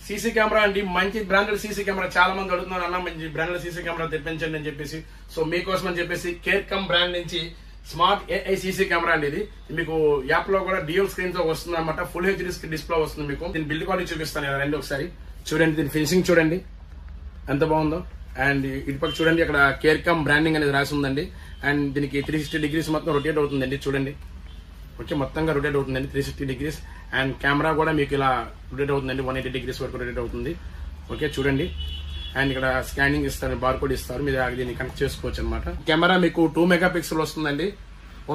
CC camera అండి, మంచి branded CC camera. చాలా మంది అడుగుతున్నారు అన్న మంచి బ్రాండెడ్ సీసీ కెమెరా తెప్పించండి అని చెప్పేసి. సో మీకోసం అని చెప్పేసి కేర్కమ్ బ్రాండ్ నుంచి స్మార్ట్ ఏఐ సీసీ కెమెరా అండి. ఇది మీకు యాప్ లో కూడా డ్యూయల్ స్క్రీన్ తో వస్తుంది అనమాట. ఫుల్ హెచ్డి డిస్ప్లే వస్తుంది మీకు. దీని బిల్డ్ క్వాలిటీ చూపిస్తాను రండి ఒకసారి చూడండి. దీని ఫినిషింగ్ చూడండి ఎంత బాగుందో. అండ్ ఇటుపక్క చూడండి అక్కడ కేర్కమ్ బ్రాండింగ్ అనేది రాసి ఉందండి. అండ్ దీనికి 360 డిగ్రీస్ మొత్తం రొటేట్ అవుతుందండి చూడండి. ఓకే, మొత్తంగా రొటేట్ అవుతుందండి 360 డిగ్రీస్. అండ్ కెమెరా కూడా మీకు ఇలా రొటేట్ అవుతుందండి 180 డిగ్రీస్ వరకు రొటేట్ అవుతుంది. ఓకే చూడండి. అండ్ ఇక్కడ స్కానింగ్ ఇస్తారు, బార్కోడ్ ఇస్తారు, మీరు దీన్ని కనెక్ట్ చేసుకోవచ్చు అనమాట. కెమెరా మీకు 2 మెగా పిక్సెల్ వస్తుందండి.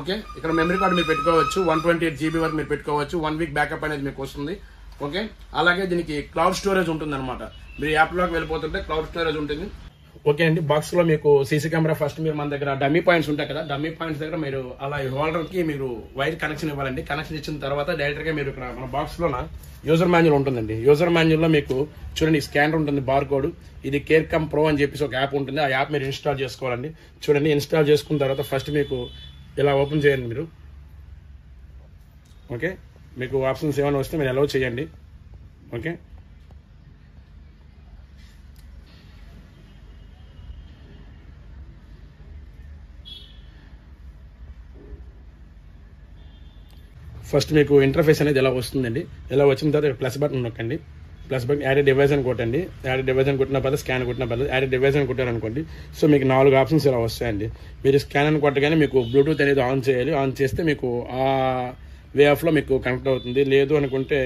ఓకే, ఇక్కడ మెమరీ కార్డు మీరు పెట్టుకోవచ్చు, 128 GB వరకు మీరు పెట్టుకోవచ్చు. 1 వీక్ బ్యాకప్ అనేది మీకు వస్తుంది. ఓకే, అలాగే దీనికి క్లౌడ్ స్టోరేజ్ ఉంటుంది అనమాట. మీరు యాప్ లోకి వెళ్ళిపోతుంటే క్లౌడ్ స్టోరేజ్ ఉంటుంది. ఓకే అండి, బాక్స్ లో మీకు సీసీ కెమెరా ఫస్ట్ మీరు మన దగ్గర డమ్మీ పాయింట్స్ ఉంటాయి కదా, డమ్మీ పాయింట్స్ దగ్గర మీరు అలా హోల్డర్ కి మీరు వైర్ కనెక్షన్ ఇవ్వాలండి. కనెక్షన్ ఇచ్చిన తర్వాత డైరెక్ట్ గా మీరు ఇక్కడ మన బాక్స్ లో యూజర్ మాన్యువల్ ఉంటుందండి. యూజర్ మాన్యువల్ లో మీకు చూడండి స్కానర్ ఉంటుంది, బార్ కోడ్. ఇది కేర్కమ్ ప్రో అని చెప్పేసి ఒక యాప్ ఉంటుంది. ఆ యాప్ మీరు ఇన్స్టాల్ చేసుకోవాలండి. చూడండి, ఇన్స్టాల్ చేసుకున్న తర్వాత ఫస్ట్ మీకు ఇలా ఓపెన్ చేయండి మీరు. ఓకే, మీకు ఆప్షన్స్ ఏమైనా వస్తే మీరు అలౌ చేయండి. ఓకే, ఫస్ట్ మీకు ఇంటర్ఫేస్ అనేది ఎలా వస్తుందండి. ఇలా వచ్చిన తర్వాత ప్లస్ బటన్ నొక్కండి. ప్లస్ బటన్ యాడ్ డివైస్ అని కొట్టండి. యాడ్ డివైస్ అని కొట్టిన పర్లేదు, స్కాన్ కొట్టిన పర్లేదు. యాడ్ డివైస్ అని కొట్టారనుకోండి, సో మీకు 4 ఆప్షన్స్ ఇలా వస్తాయండి. మీరు స్కాన్ అని కొట్టగానే మీకు బ్లూటూత్ అనేది ఆన్ చేయాలి. ఆన్ చేస్తే మీకు ఆ వే ఆఫ్లో మీకు కనెక్ట్ అవుతుంది. లేదు అనుకుంటే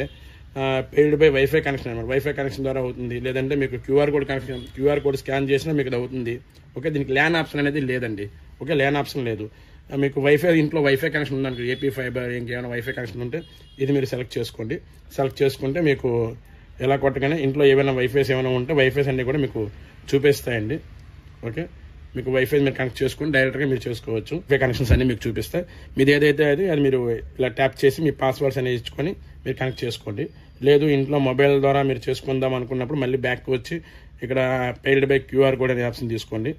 పెయిడ్ బై వైఫై కనెక్షన్ అనమాట. వైఫై కనెక్షన్ ద్వారా అవుతుంది. లేదంటే మీకు క్యూఆర్ కోడ్ స్కాన్ చేసినా మీకు అది అవుతుంది. ఓకే, దీనికి ల్యాన్ ఆప్షన్ అనేది లేదండి. ఓకే, ల్యాన్ ఆప్షన్ లేదు. మీకు వైఫై ఇంట్లో వైఫై కనెక్షన్ ఉందనుకో, ఏపీ ఫైబర్ ఇంకేమైనా వైఫై కనెక్షన్ ఉంటే ఇది మీరు సెలెక్ట్ చేసుకోండి. సెలెక్ట్ చేసుకుంటే మీకు ఎలా కొట్టగానే ఇంట్లో ఏమైనా వైఫైస్ ఏమైనా ఉంటే వైఫైస్ అన్నీ కూడా మీకు చూపిస్తాయండి. ఓకే, మీకు వైఫై మీరు కనెక్ట్ చేసుకుని డైరెక్ట్గా మీరు చేసుకోవచ్చు. వైఫై కనెక్షన్స్ అన్ని మీకు చూపిస్తాయి. మీది ఏదైతే అది మీరు ఇలా ట్యాప్ చేసి మీ పాస్వర్డ్స్ అనేవి ఇచ్చుకొని మీరు కనెక్ట్ చేసుకోండి. లేదు ఇంట్లో మొబైల్ ద్వారా మీరు చేసుకుందాం అనుకున్నప్పుడు మళ్ళీ బ్యాక్ వచ్చి ఇక్కడ పెయిడ్ బై క్యూఆర్ కోడ్ అనే ఆప్షన్ తీసుకోండి.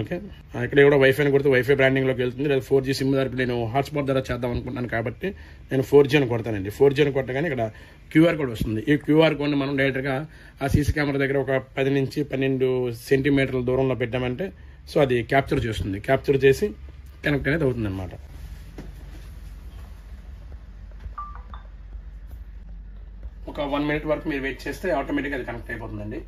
ఓకే, ఇక్కడ కూడా వైఫైని కొడితే వైఫై బ్రాండింగ్లోకి వెళ్తుంది. లేదా 4G సిమ్ ద్వారా నేను హాట్స్పాట్ ద్వారా చేద్దాం అనుకుంటున్నాను కాబట్టి నేను 4G అని కొడతానండి. 4G అని కొట్టగానే ఇక్కడ క్యూఆర్ కోడ్ వస్తుంది. ఈ క్యూఆర్ కోడ్ని మనం డైరెక్ట్గా ఆ సీసీ కెమెరా దగ్గర ఒక 10 నుంచి 12 సెంటీమీటర్ల దూరంలో పెట్టామంటే సో అది క్యాప్చర్ చేస్తుంది. క్యాప్చర్ చేసి కనెక్ట్ అనేది అవుతుంది అనమాట. ఒక 1 మినిట్ వరకు మీరు వెయిట్ చేస్తే ఆటోమేటిక్గా అది కనెక్ట్ అయిపోతుందండి.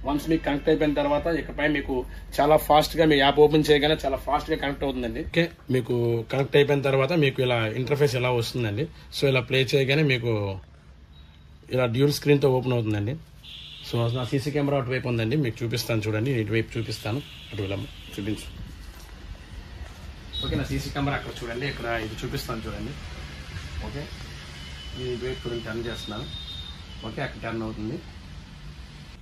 వన్స్ మీకు కనెక్ట్ అయిపోయిన తర్వాత ఇకపై మీకు చాలా ఫాస్ట్గా మీ యాప్ ఓపెన్ చేయగానే చాలా ఫాస్ట్గా కనెక్ట్ అవుతుందండి. ఓకే, మీకు కనెక్ట్ అయిపోయిన తర్వాత మీకు ఇలా ఇంటర్ఫేస్ ఎలా వస్తుందండి. సో ఇలా ప్లే చేయగానే మీకు ఇలా డ్యూల్ స్క్రీన్తో ఓపెన్ అవుతుందండి. సో నా సీసీ కెమెరా అటువైపు ఉందండి, మీకు చూపిస్తాను చూడండి. ఇటువైపు చూపిస్తాను, అటు ఇలా చూపించు. ఓకే, నా సీసీ కెమెరా అక్కడ చూడండి, ఇక్కడ ఇది చూపిస్తాను చూడండి. ఓకే, ఇటువైపు చూడండి, టర్న్ చేస్తున్నాను. ఓకే, అక్కడ టర్న్ అవుతుంది.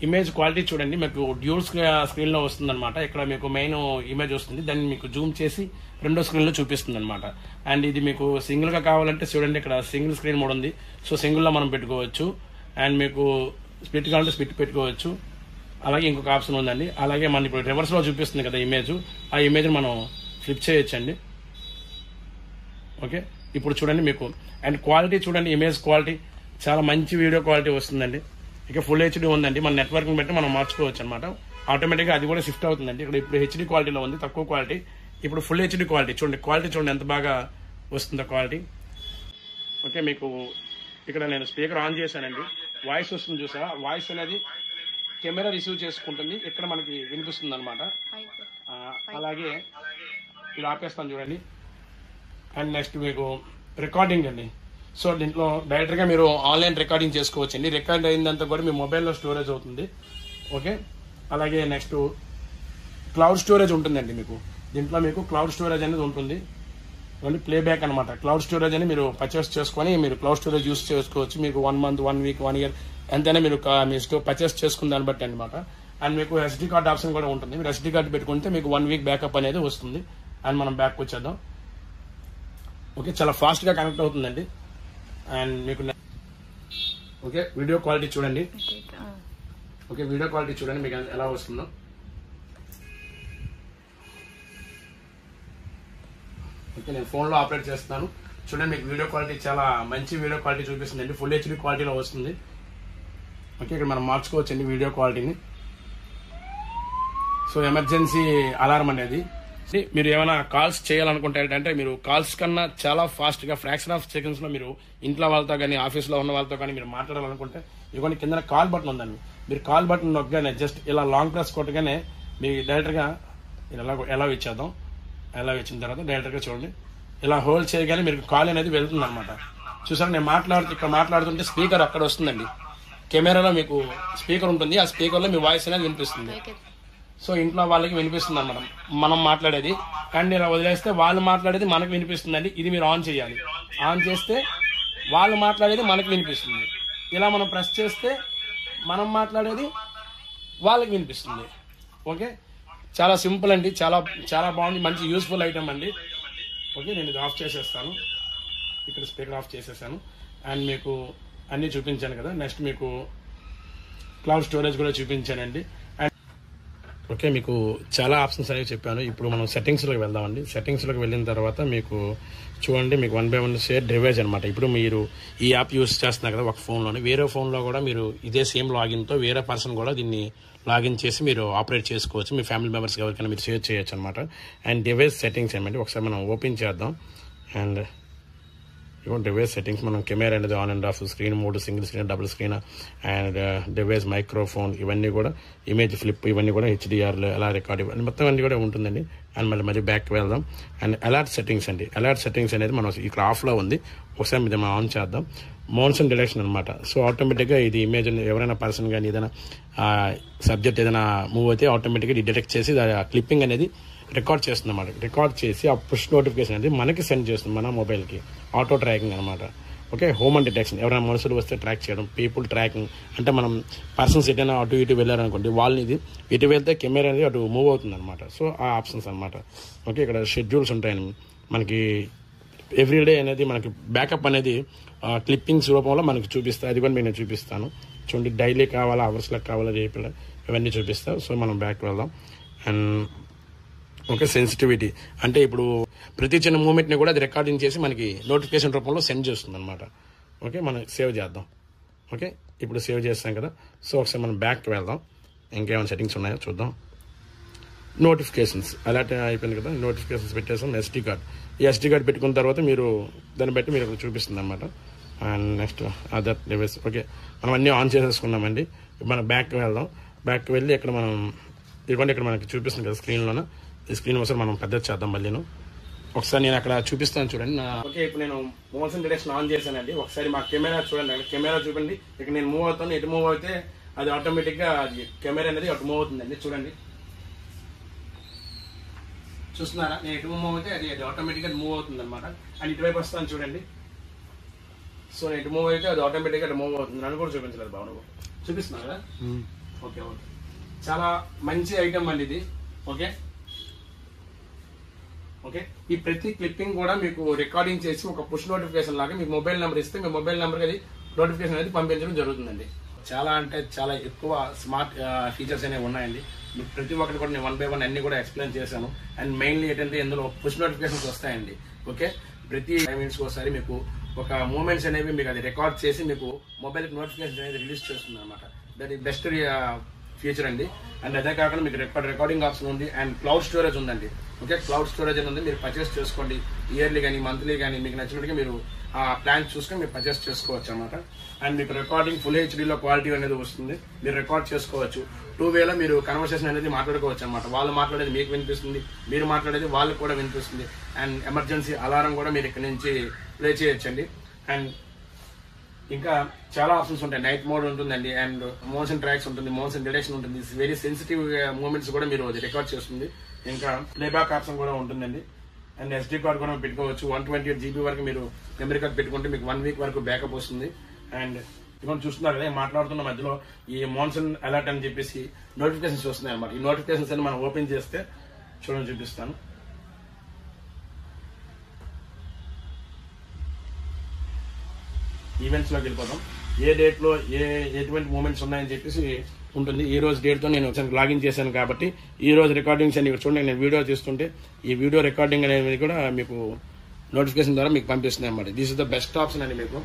ఇమేజ్ క్వాలిటీ చూడండి, మీకు డ్యూల్ స్క్రీన్లో వస్తుంది అనమాట. ఇక్కడ మీకు మెయిన్ ఇమేజ్ వస్తుంది, దాన్ని మీకు జూమ్ చేసి రెండో స్క్రీన్లో చూపిస్తుంది అనమాట. అండ్ ఇది మీకు సింగిల్గా కావాలంటే చూడండి, ఇక్కడ సింగిల్ స్క్రీన్ మోడ్ ఉంది. సో సింగిల్లో మనం పెట్టుకోవచ్చు. అండ్ మీకు స్ప్లిట్ కావాలంటే స్ప్లిట్ పెట్టుకోవచ్చు. అలాగే ఇంకొక ఆప్షన్ ఉందండి. అలాగే మన ఇప్పుడు రివర్స్లో చూపిస్తుంది కదా ఇమేజ్, ఆ ఇమేజ్ని మనం ఫ్లిప్ చేయొచ్చండి. ఓకే, ఇప్పుడు చూడండి మీకు అండ్ క్వాలిటీ చూడండి, ఇమేజ్ క్వాలిటీ చాలా మంచి వీడియో క్వాలిటీ వస్తుందండి. ఇక ఫుల్ హెచ్డీ ఉందండి. మన నెట్వర్క్ని బట్టి మనం మార్చుకోవచ్చు అనమాట. ఆటోమేటిక్గా అది కూడా షిఫ్ట్ అవుతుందండి. ఇక్కడ ఇప్పుడు హెచ్డీ క్వాలిటీలో ఉంది, తక్కువ క్వాలిటీ. ఇప్పుడు ఫుల్ హెచ్డీ క్వాలిటీ చూడండి, క్వాలిటీ చూడండి ఎంత బాగా వస్తుందో క్వాలిటీ. ఓకే, మీకు ఇక్కడ నేను స్పీకర్ ఆన్ చేశానండి, వాయిస్ వస్తుంది చూసారా. వాయిస్ అనేది కెమెరా రిసీవ్ చేసుకుంటుంది, ఇక్కడ మనకి వినిపిస్తుంది అనమాట. అలాగే ఇది ఆపేస్తాను చూడండి. అండ్ నెక్స్ట్ మీకు రికార్డింగ్ అండి. సో దీంట్లో డైరెక్ట్గా మీరు ఆన్లైన్ రికార్డింగ్ చేసుకోవచ్చండి. రికార్డ్ అయిందంతా కూడా మీ మొబైల్లో స్టోరేజ్ అవుతుంది. ఓకే, అలాగే నెక్స్ట్ క్లౌడ్ స్టోరేజ్ ఉంటుందండి. మీకు దీంట్లో మీకు క్లౌడ్ స్టోరేజ్ అనేది ఉంటుంది. ఓన్లీ ప్లేబ్యాక్ అనమాట. క్లౌడ్ స్టోరేజ్ అని మీరు పర్చేస్ చేసుకొని మీరు క్లౌడ్ స్టోరేజ్ యూస్ చేసుకోవచ్చు. మీకు 1 మంత్ 1 వీక్ 1 ఇయర్ ఎంతైనా మీరు మీ పర్చేస్ చేసుకున్న దాన్ని బట్టి అనమాట. అండ్ మీకు ఎస్డీ కార్డ్ ఆప్షన్ కూడా ఉంటుంది. మీరు ఎస్డీ కార్డు పెట్టుకుంటే మీకు 1 వీక్ బ్యాకప్ అనేది వస్తుంది. అండ్ మనం బ్యాక్ వచ్చేద్దాం. ఓకే, చాలా ఫాస్ట్గా కనెక్ట్ అవుతుందండి. అండ్ మీకు ఓకే వీడియో క్వాలిటీ చూడండి. ఓకే, వీడియో క్వాలిటీ చూడండి మీకు ఎలా వస్తుందో. ఓకే, నేను ఫోన్లో ఆపరేట్ చేస్తున్నాను చూడండి. మీకు వీడియో క్వాలిటీ చాలా మంచి వీడియో క్వాలిటీ చూపిస్తుందండి. ఫుల్ హెచ్డీ క్వాలిటీలో వస్తుంది. ఓకే, ఇక్కడ మనం మార్చుకోవచ్చండి వీడియో క్వాలిటీని. సో ఎమర్జెన్సీ అలారం అనేది మీరు ఏమైనా కాల్స్ చేయాలనుకుంటే ఏంటంటే మీరు కాల్స్ కన్నా చాలా ఫాస్ట్గా ఫ్రాక్షన్ ఆఫ్ సెకండ్స్లో మీరు ఇంట్లో వాళ్ళతో కానీ ఆఫీస్లో ఉన్న వాళ్ళతో కానీ మీరు మాట్లాడాలనుకుంటే ఇదిగోండి కింద కాల్ బటన్ ఉందండి. మీరు కాల్ బటన్ నొక్కగానే జస్ట్ ఇలా లాంగ్ ప్రెస్ కొట్టగానే మీకు డైరెక్ట్గా ఎలా ఇచ్చేద్దాం. ఎలా ఇచ్చిన తర్వాత డైరెక్ట్గా చూడండి ఇలా హోల్డ్ చేయగానే మీకు కాల్ అనేది వెళ్తుంది అనమాట. చూసారా, నేను ఇక్కడ మాట్లాడుతుంటే స్పీకర్ అక్కడ వస్తుందండి. కెమెరాలో మీకు స్పీకర్ ఉంటుంది, ఆ స్పీకర్లో మీ వాయిస్ అనేది వినిపిస్తుంది. సో ఇంట్లో వాళ్ళకి వినిపిస్తుంది అన్నమాట మనం మాట్లాడేది. కానీ ఇలా వదిలేస్తే వాళ్ళు మాట్లాడేది మనకు వినిపిస్తుందండి. ఇది మీరు ఆన్ చేయాలి. ఆన్ చేస్తే వాళ్ళు మాట్లాడేది మనకు వినిపిస్తుంది. ఇలా మనం ప్రెస్ చేస్తే మనం మాట్లాడేది వాళ్ళకి వినిపిస్తుంది. ఓకే, చాలా సింపుల్ అండి, చాలా చాలా బాగుంది, మంచి యూస్ఫుల్ ఐటమ్ అండి. ఓకే, నేను ఇది ఆఫ్ చేసేస్తాను. ఇక్కడ స్పీకర్ ఆఫ్ చేసేసాను. అండ్ మీకు అన్నీ చూపించాను కదా. నెక్స్ట్ మీకు క్లౌడ్ స్టోరేజ్ కూడా చూపించానండి. ఓకే, మీకు చాలా ఆప్షన్స్ అనేవి చెప్పాను. ఇప్పుడు మనం సెట్టింగ్స్లోకి వెళ్దామండి. సెట్టింగ్స్లోకి వెళ్ళిన తర్వాత మీకు చూడండి, మీకు 1 by 1 షేర్ డివైస్ అనమాట. ఇప్పుడు మీరు ఈ యాప్ యూస్ చేస్తున్నారు కదా ఒక ఫోన్లోనే, వేరే ఫోన్లో కూడా మీరు ఇదే సేమ్ లాగిన్తో వేరే పర్సన్ కూడా దీన్ని లాగిన్ చేసి మీరు ఆపరేట్ చేసుకోవచ్చు. మీ ఫ్యామిలీ మెంబర్స్కి ఎవరికైనా మీరు షేర్ చేయొచ్చు అనమాట. అండ్ డివైస్ సెట్టింగ్స్ ఏమండి ఒకసారి మనం ఓపెన్ చేద్దాం. అండ్ డివైస్ సెట్టింగ్స్ మనం కెమెరా అనేది on and of, screen mode, single screen, double screen, and device microphone, ఇవన్నీ కూడా ఇమేజ్ ఫ్లిప్, ఇవన్నీ కూడా హెచ్డిఆర్లు ఎలా రికార్డ్, ఇవన్నీ మొత్తం అన్నీ కూడా ఉంటుందండి. అండ్ మళ్ళీ బ్యాక్కి వెళ్దాం. అండ్ అలర్ట్ సెట్టింగ్స్ అండి. అలర్ట్ సెట్టింగ్స్ అనేది మనం ఇక్కడ ఆఫ్లో ఉంది. ఒకసారి మీద మనం ఆన్ చేద్దాం. మోషన్ డిడక్షన్ అనమాట. సో ఆటోమేటిక్గా ఇది ఇమేజ్ ఎవరైనా పర్సన్ కానీ ఏదైనా సబ్జెక్ట్ ఏదైనా మూవ్ అయితే ఆటోమేటిక్గా డిటెక్ట్ చేసి క్లిప్పింగ్ అనేది రికార్డ్ చేస్తుంది అన్నమాట. రికార్డ్ చేసి ఆ పుష్ నోటిఫికేషన్ అనేది మనకి సెండ్ చేస్తుంది మన మొబైల్కి. ఆటో ట్రాకింగ్ అనమాట. ఓకే, హోమ్ అండ్ డిటెక్షన్, ఎవరైనా మనుషులు వస్తే ట్రాక్ చేయడం. పీపుల్ ట్రాకింగ్ అంటే మనం పర్సన్స్ ఎటైనా అటు ఇటు వెళ్ళారనుకోండి, వాళ్ళని ఇది ఇటు వెళ్తే కెమెరా అనేది అటు మూవ్ అవుతుంది అనమాట. సో ఆ ఆప్షన్స్ అనమాట. ఓకే, ఇక్కడ షెడ్యూల్స్ ఉంటాయని మనకి ఎవ్రీడే అనేది మనకి బ్యాకప్ అనేది క్లిప్పింగ్స్ రూపంలో మనకి చూపిస్తాయి. అది కూడా నేను చూపిస్తాను. చూడండి, డైలీ కావాలా, అవర్స్లకు కావాలా, రేపు ఇవన్నీ చూపిస్తాను. సో మనం బ్యాక్ వెళ్దాం. అండ్ ఓకే, సెన్సిటివిటీ అంటే ఇప్పుడు ప్రతి చిన్న మూమెంట్ని కూడా అది రికార్డింగ్ చేసి మనకి నోటిఫికేషన్ రూపంలో సెండ్ చేస్తుంది అనమాట. ఓకే, మనం సేవ్ చేద్దాం. ఓకే, ఇప్పుడు సేవ్ చేస్తాం కదా. సో ఒకసారి మనం బ్యాక్కి వెళ్దాం. ఇంకేమైనా సెట్టింగ్స్ ఉన్నాయో చూద్దాం. నోటిఫికేషన్స్ అలర్ట్ అయిపోయింది కదా. నోటిఫికేషన్స్ పెట్టేసాం. ఎస్డి కార్డ్, ఈ ఎస్డి కార్డ్ పెట్టుకున్న తర్వాత మీరు దాన్ని బట్టి మీరు చూపిస్తుంది అనమాట. And next other device. Okay, మనం అన్నీ ఆన్ చేసేసుకున్నామండి. మనం బ్యాక్కి వెళ్దాం. బ్యాక్కి వెళ్ళి ఇక్కడ మనం ఇదిగోండి, ఇక్కడ మనకి చూపిస్తుంది కదా స్క్రీన్లోన. ఈ స్క్రీన్ ఒకసారి మనం పెద్ద చేద్దాం. మళ్ళీ ఒకసారి నేను అక్కడ చూపిస్తాను చూడండి. ఓకే, ఇప్పుడు నేను మోషన్ డిటెక్షన్ ఆన్ చేశానండి. ఒకసారి మా కెమెరా చూడండి. కెమెరా చూడండి, ఇక్కడ నేను మూవ్ అవుతాను. ఎటు మూవ్ అయితే అది ఆటోమేటిక్గా కెమెరా అనేది అటు మూవ్ అవుతుందండి. చూడండి, చూస్తున్నారా? నేను ఎటు మూవ్ అయితే అది ఆటోమేటిక్గా మూవ్ అవుతుంది అనమాట. అండ్ ఇటువైపు వస్తాను చూడండి. సో నేను ఎటు మూవ్ అయితే అది ఆటోమేటిక్గా అటు మూవ్ అవుతుంది. నన్ను కూడా చూపించలేదు బాబు, నువ్వు చూపిస్తున్నా కదా. ఓకే ఓకే, చాలా మంచి ఐటమ్ అండి ఇది. ఓకే ఓకే, ఈ ప్రతి క్లిప్పింగ్ కూడా మీకు రికార్డింగ్ చేసి ఒక పుష్ నోటిఫికేషన్ లాగా మీకు మొబైల్ నెంబర్ ఇస్తే మీ మొబైల్ నెంబర్కి అది నోటిఫికేషన్ అనేది పంపించడం జరుగుతుందండి. చాలా అంటే చాలా ఎక్కువ స్మార్ట్ ఫీచర్స్ అనేవి ఉన్నాయండి. మీకు ప్రతి ఒక్కటి కూడా నేను 1 by 1 అన్ని కూడా ఎక్స్ప్లెయిన్ చేశాను. అండ్ మెయిన్లీ ఏంటంటే ఇందులో పుష్ నోటిఫికేషన్స్ వస్తాయండి. ఓకే, ప్రతి 5 minutes ఒకసారి మీకు ఒక మూమెంట్స్ అనేవి మీకు అది రికార్డ్ చేసి మీకు మొబైల్కి నోటిఫికేషన్ అనేది రిలీజ్ చేస్తుంది అనమాట. దట్ ఈ బెస్ట్ ఫీచర్ అండి. అండ్ అదే కాకుండా మీకు రికార్డింగ్ ఆప్షన్ ఉంది. అండ్ క్లౌడ్ స్టోరేజ్ ఉందండి. ఓకే, క్లౌడ్ స్టోరేజ్ అని ఉంది. మీరు పర్చేస్ చేసుకోండి. ఇయర్లీ కానీ మంత్లీ కానీ మీకు నచ్చినట్టుగా మీరు ఆ ప్లాన్ చూసుకొని మీరు పర్చేస్ చేసుకోవచ్చు అనమాట. అండ్ మీకు రికార్డింగ్ ఫుల్ హెచ్డీలో క్వాలిటీ అనేది వస్తుంది. మీరు రికార్డ్ చేసుకోవచ్చు. 2 way మీరు కన్వర్సేషన్ అనేది మాట్లాడుకోవచ్చు అనమాట. వాళ్ళు మాట్లాడేది మీకు వినిపిస్తుంది, మీరు మాట్లాడేది వాళ్ళకి కూడా వినిపిస్తుంది. అండ్ ఎమర్జెన్సీ అలారం కూడా మీరు ఇక్కడ నుంచి ప్లే చేయొచ్చండి. అండ్ ఇంకా చాలా ఆప్షన్స్ ఉంటాయి. నైట్ మోడ్ ఉంటుందండి. అండ్ మోషన్ ట్రాక్స్ ఉంటుంది, మోషన్ డిటెక్షన్ ఉంటుంది. వెరీ సెన్సిటివ్ మూమెంట్స్ కూడా మీరు అది రికార్డ్ చేస్తుంది. ఇంకా ప్లేబ్యాక్ ఆప్షన్ కూడా ఉంటుందండి. అండ్ ఎస్డి కార్డ్ కూడా పెట్టుకోవచ్చు. 128 GB వరకు మీరు మెమరీ కార్డ్ పెట్టుకుంటే మీకు 1 week వరకు బ్యాకప్ వస్తుంది. అండ్ ఇవన్నీ చూస్తున్నారు కదా, మాట్లాడుతున్న మధ్యలో ఈ మోన్సన్ అలర్ట్ అని చెప్పేసి నోటిఫికేషన్స్ వస్తున్నాయి అన్నమాట. ఈ నోటిఫికేషన్స్ అని మనం ఓపెన్ చేస్తే చూడండి, చూపిస్తాను. ఈవెంట్స్లోకి వెళ్ళిపోతాం. ఏ డేట్లో ఎటువంటి మూమెంట్స్ ఉన్నాయని చెప్పేసి ఉంటుంది. ఈ రోజు డేట్తో నేను లాగిన్ చేశాను కాబట్టి ఈ రోజు రికార్డింగ్స్ అని చూడండి. నేను వీడియో తీస్తుంటే ఈ వీడియో రికార్డింగ్ అనేది కూడా మీకు నోటిఫికేషన్ ద్వారా మీకు పంపిస్తుంది అనమాట. This is the best option అండి. మీకు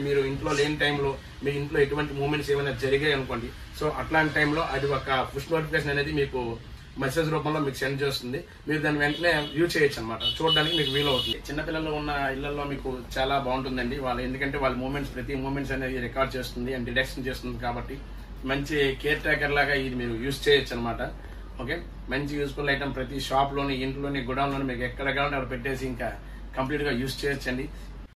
మీరు ఇంట్లో లేని టైంలో మీ ఇంట్లో ఎటువంటి మూమెంట్స్ ఏమైనా జరిగాయి అనుకోండి, సో అట్లాంటి టైంలో అది ఒక పుష్ నోటిఫికేషన్ అనేది మీకు మెసేజ్ రూపంలో మీకు సెండ్ చేస్తుంది. మీరు దాన్ని వెంటనే యూజ్ చేయొచ్చు అనమాట. చూడడానికి మీకు వీలవుతుంది. చిన్నపిల్లలు ఉన్న ఇళ్లలో మీకు చాలా బాగుంటుందండి. ఎందుకంటే వాళ్ళ మూమెంట్స్, ప్రతి మూమెంట్స్ అనేది రికార్డ్ చేస్తుంది అండ్ డిటెక్షన్ చేస్తుంది. కాబట్టి మంచి కేర్ టేకర్ లాగా ఇది మీరు యూజ్ చేయొచ్చు అనమాట. ఓకే, మంచి యూస్ఫుల్ ఐటమ్. ప్రతి షాప్ లోని, ఇంట్లోని, గుడౌన్ లోని మీకు ఎక్కడ కావాలంటే అక్కడ పెట్టేసి ఇంకా కంప్లీట్ గా యూజ్ చేయొచ్చండి.